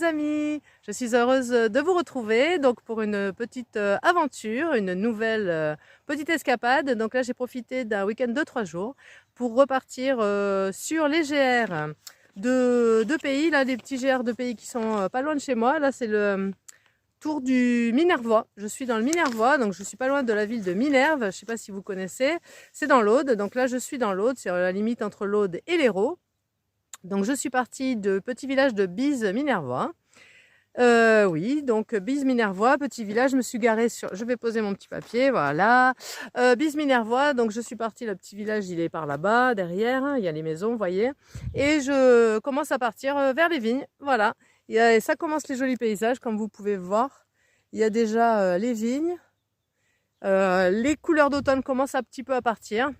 amis, je suis heureuse de vous retrouver donc pour une petite aventure, une nouvelle petite escapade. Donc là j'ai profité d'un week-end de 3 jours pour repartir sur les GR de pays, là des petits GR de pays qui sont pas loin de chez moi. Là c'est le tour du Minervois. Je suis dans le Minervois, donc je suis pas loin de la ville de Minerve, je ne sais pas si vous connaissez, c'est dans l'Aude. Donc là je suis dans l'Aude, c'est à la limite entre l'Aude et l'Hérault. Donc je suis partie de petit village de Bise-Minervois. Oui, donc Bise-Minervois, petit village, je me suis garée sur... Je vais poser mon petit papier, voilà. Bise-Minervois, donc je suis partie, le petit village il est par là-bas, derrière, hein, il y a les maisons, vous voyez. Et je commence à partir vers les vignes, voilà. Et ça commence les jolis paysages, comme vous pouvez voir. Il y a déjà les vignes. Les couleurs d'automne commencent un petit peu à partir.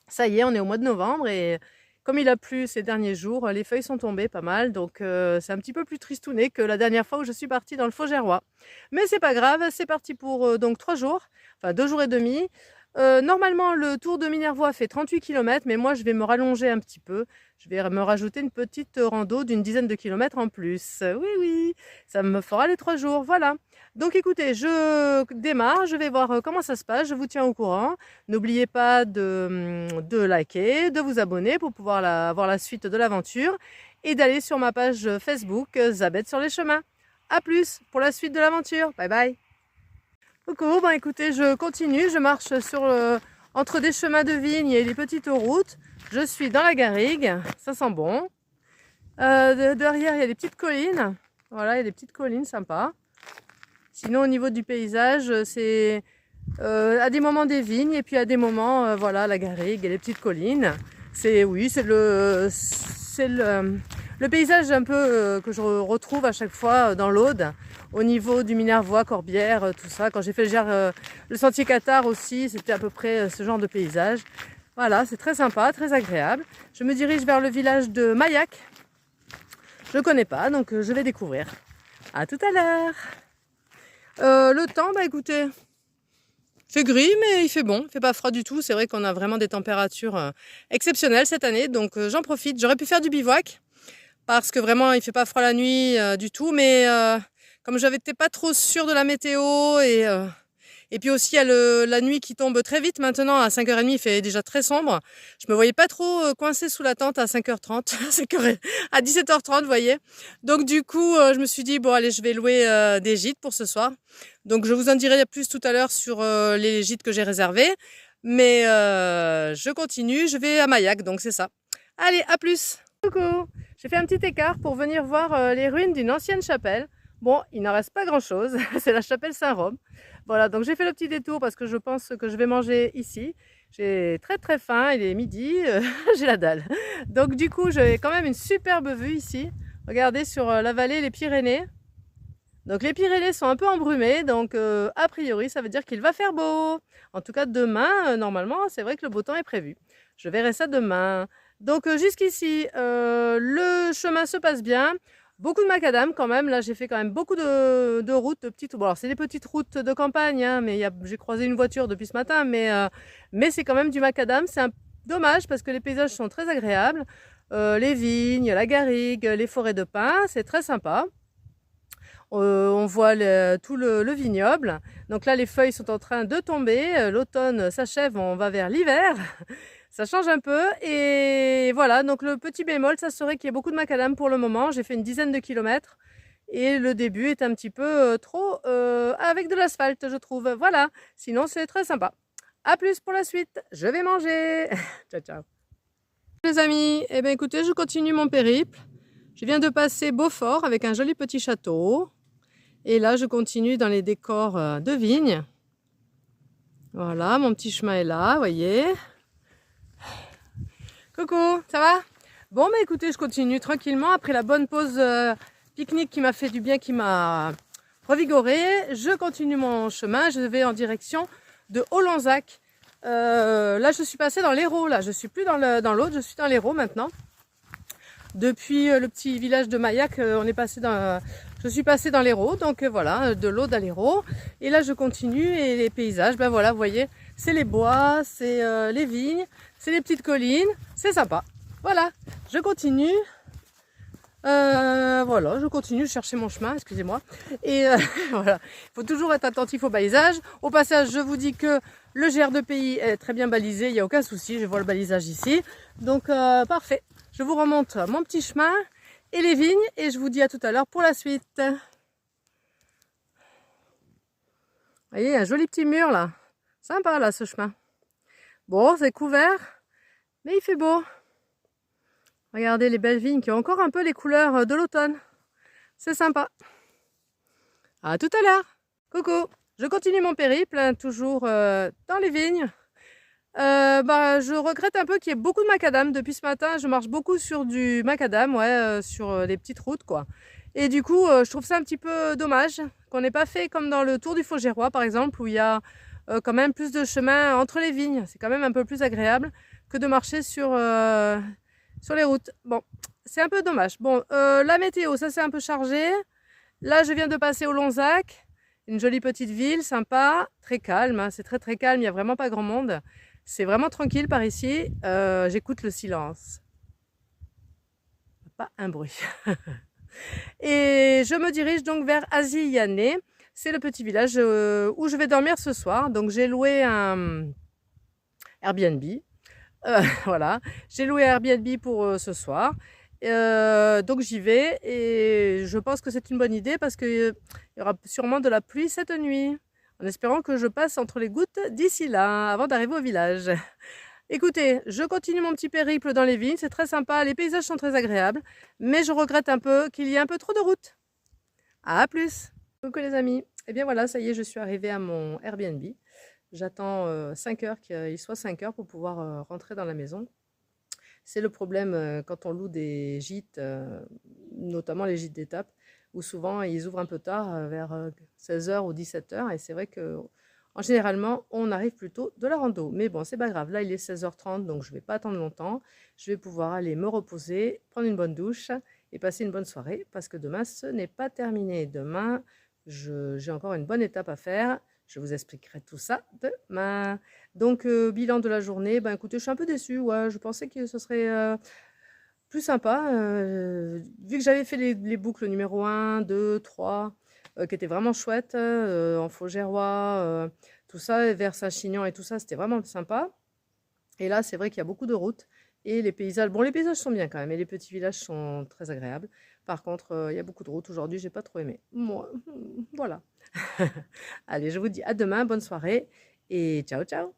Ça y est, on est au mois de novembre et... Comme il a plu ces derniers jours, les feuilles sont tombées pas mal, donc c'est un petit peu plus tristouné que la dernière fois où je suis partie dans le Faugerrois. Mais c'est pas grave, c'est parti pour donc 3 jours, enfin 2 jours et demi. Normalement, le tour de Minervois fait 38 km, mais moi je vais me rallonger un petit peu. Je vais me rajouter une petite rando d'une dizaine de kilomètres en plus. Oui, oui, ça me fera les 3 jours, voilà. Donc écoutez, je démarre, je vais voir comment ça se passe, je vous tiens au courant. N'oubliez pas de liker, de vous abonner pour pouvoir voir la suite de l'aventure et d'aller sur ma page Facebook Zabeth sur les chemins. A plus pour la suite de l'aventure, bye bye. Coucou, ben écoutez, je continue, je marche entre des chemins de vignes et les petites routes. Je suis dans la garrigue, ça sent bon. Derrière, il y a des petites collines. Voilà, il y a des petites collines sympas. Sinon, au niveau du paysage, c'est à des moments des vignes et puis à des moments, voilà, la garrigue et les petites collines. C'est le paysage un peu que je retrouve à chaque fois dans l'Aude. Au niveau du Minervois, Corbière, tout ça. Quand j'ai fait le sentier Cathare aussi, c'était à peu près ce genre de paysage. Voilà, c'est très sympa, très agréable. Je me dirige vers le village de Maillac. Je ne connais pas, donc je vais découvrir. À tout à l'heure. Le temps, bah écoutez, il fait gris, mais il fait bon. Il fait pas froid du tout. C'est vrai qu'on a vraiment des températures exceptionnelles cette année, donc j'en profite. J'aurais pu faire du bivouac, parce que vraiment, il fait pas froid la nuit du tout, mais... Comme j'avais été pas trop sûre de la météo et puis aussi il y a la nuit qui tombe très vite maintenant à 5h30, il fait déjà très sombre. Je me voyais pas trop coincée sous la tente à 5h30, à 17h30 vous voyez. Donc du coup je me suis dit bon allez je vais louer des gîtes pour ce soir. Donc je vous en dirai plus tout à l'heure sur les gîtes que j'ai réservés. Mais je continue, je vais à Maillac donc c'est ça. Allez à plus. Coucou, j'ai fait un petit écart pour venir voir les ruines d'une ancienne chapelle. Bon, il n'en reste pas grand chose, c'est la chapelle Saint-Rome. Voilà, donc j'ai fait le petit détour parce que je pense que je vais manger ici. J'ai très faim, il est midi, j'ai la dalle. Donc du coup, j'ai quand même une superbe vue ici. Regardez sur la vallée, les Pyrénées. Donc les Pyrénées sont un peu embrumées, donc a priori ça veut dire qu'il va faire beau. En tout cas demain, normalement, c'est vrai que le beau temps est prévu. Je verrai ça demain. Donc jusqu'ici, le chemin se passe bien. Beaucoup de macadam quand même, là j'ai fait quand même beaucoup de routes, de petites, bon alors c'est des petites routes de campagne, hein, mais j'ai croisé une voiture depuis ce matin, mais c'est quand même du macadam, c'est dommage parce que les paysages sont très agréables, les vignes, la garrigue, les forêts de pins, c'est très sympa. On voit tout le vignoble, donc là les feuilles sont en train de tomber, l'automne s'achève, on va vers l'hiver. Ça change un peu et voilà, donc le petit bémol, ça serait qu'il y ait beaucoup de macadam pour le moment. J'ai fait une dizaine de kilomètres et le début est un petit peu trop avec de l'asphalte, je trouve. Voilà, sinon c'est très sympa. A plus pour la suite, je vais manger. Ciao, ciao. Les amis, eh bien écoutez, je continue mon périple. Je viens de passer Beaufort avec un joli petit château. Et là, je continue dans les décors de vignes. Voilà, mon petit chemin est là, vous voyez. Coucou, ça va? Bon, bah écoutez, je continue tranquillement. Après la bonne pause pique-nique qui m'a fait du bien, qui m'a revigoré, je continue mon chemin. Je vais en direction de Hollanzac. Là, je suis passée dans l'Hérault. Là, je suis plus dans l'Aude, je suis dans l'Hérault maintenant. Depuis le petit village de Maillac, je suis passée dans l'Hérault. Donc voilà, de l'Aude à l'Hérault. Et là, je continue et les paysages, ben voilà, vous voyez, c'est les bois, c'est les vignes. C'est les petites collines, c'est sympa. Voilà, je continue. Voilà, je continue de chercher mon chemin, excusez-moi. Et voilà, il faut toujours être attentif au balisage. Au passage, je vous dis que le GR2PI est très bien balisé, il n'y a aucun souci, je vois le balisage ici. Donc parfait, je vous remonte mon petit chemin et les vignes et je vous dis à tout à l'heure pour la suite. Vous voyez, un joli petit mur là, sympa là ce chemin. Bon, c'est couvert, mais il fait beau. Regardez les belles vignes qui ont encore un peu les couleurs de l'automne. C'est sympa. À tout à l'heure. Coucou. Je continue mon périple, hein, toujours dans les vignes. Je regrette un peu qu'il y ait beaucoup de macadam. Depuis ce matin, je marche beaucoup sur du macadam, ouais, sur les petites routes, quoi. Et du coup, je trouve ça un petit peu dommage qu'on n'ait pas fait comme dans le Tour du Faugerois, par exemple, où il y a quand même plus de chemin entre les vignes. C'est quand même un peu plus agréable que de marcher sur les routes. Bon, c'est un peu dommage. Bon, la météo, ça c'est un peu chargé. Là, je viens de passer au Lonzac, une jolie petite ville, sympa, très calme. Hein, c'est très très calme, il n'y a vraiment pas grand monde. C'est vraiment tranquille par ici. J'écoute le silence. Pas un bruit. Et je me dirige donc vers Aziyane. C'est le petit village où je vais dormir ce soir. Donc j'ai loué un Airbnb. Voilà, j'ai loué Airbnb pour ce soir. Donc j'y vais et je pense que c'est une bonne idée parce qu'il y aura sûrement de la pluie cette nuit. En espérant que je passe entre les gouttes d'ici là, avant d'arriver au village. Écoutez, je continue mon petit périple dans les vignes, c'est très sympa, les paysages sont très agréables, mais je regrette un peu qu'il y ait un peu trop de route. À plus. Coucou les amis. Et bien voilà, ça y est, je suis arrivée à mon Airbnb. J'attends 5 heures qu'il soit 5 heures pour pouvoir rentrer dans la maison. C'est le problème quand on loue des gîtes, notamment les gîtes d'étape, où souvent ils ouvrent un peu tard, vers 16 h ou 17 h. Et c'est vrai que généralement, on arrive plutôt de la rando. Mais bon, c'est pas grave. Là, il est 16 h 30, donc je ne vais pas attendre longtemps. Je vais pouvoir aller me reposer, prendre une bonne douche et passer une bonne soirée parce que demain, ce n'est pas terminé. Demain, j'ai encore une bonne étape à faire. Je vous expliquerai tout ça demain. Donc, bilan de la journée, ben écoutez, je suis un peu déçue. Ouais, je pensais que ce serait plus sympa. Vu que j'avais fait les boucles numéro 1, 2, 3, qui étaient vraiment chouettes, en Faugerois, tout ça, vers Saint-Chinian et tout ça, c'était vraiment sympa. Et là, c'est vrai qu'il y a beaucoup de routes. Et les paysages, bon, les paysages sont bien quand même, et les petits villages sont très agréables. Par contre, il y a beaucoup de routes aujourd'hui, j'ai pas trop aimé. Moi, voilà. Allez, je vous dis à demain, bonne soirée, et ciao, ciao!